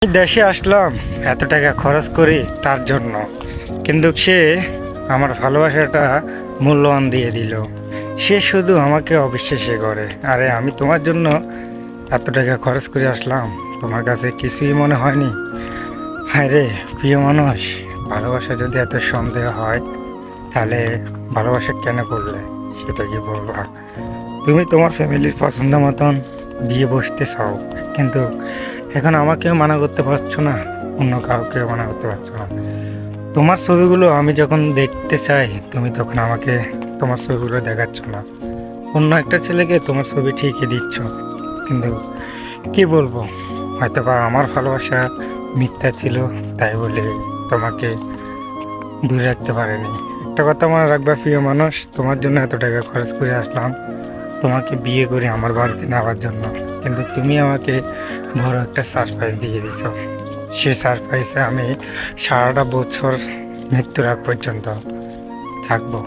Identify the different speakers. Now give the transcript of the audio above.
Speaker 1: দেশে আসলাম এত টাকা খরচ করি তার জন্য, কিন্তু সে আমার ভালোবাসাটা মূল্যায়ন দিয়ে দিল। সে শুধু আমাকে অবিশ্বাসী করে। আরে আমি তোমার জন্য এত টাকা খরচ করে আসলাম, তোমার কাছে কিছুই মনে হয়নি? হ্যাঁ রে প্রিয় মানুষ, ভালোবাসা যদি এত সন্দেহ হয় তাহলে ভালোবাসা কেন করলে সেটা কি বলবা? তুমি তোমার ফ্যামিলির পছন্দ মতন বিয়ে বসতে চাও, কিন্তু এখন আমাকেও মানা করতে পারছো না, অন্য কাউকেও মানা করতে পারছো না। তোমার ছবিগুলো আমি যখন দেখতে চাই তুমি তখন আমাকে তোমার ছবিগুলো দেখাচ্ছ না, অন্য একটা ছেলেকে তোমার ছবি ঠিকই দিচ্ছ। কিন্তু কি বলবো, হয়তো বা আমার ভালোবাসা মিথ্যা ছিল, তাই বলে তোমাকে দূরে রাখতে পারিনি। একটা কথা মনে রাখবা প্রিয় মানুষ, তোমার জন্য এত টাকা খরচ করে আসলাম তোমাকে বিয়ে করে আমার বাড়িতে নেওয়ার জন্য, কিন্তু তুমি আমাকে বড় একটা সারপ্রাইজ দিয়ে দিছো। সে সারপ্রাইজে আমি সারাটা বছর মৃত্যুর আগ পর্যন্ত থাকবো।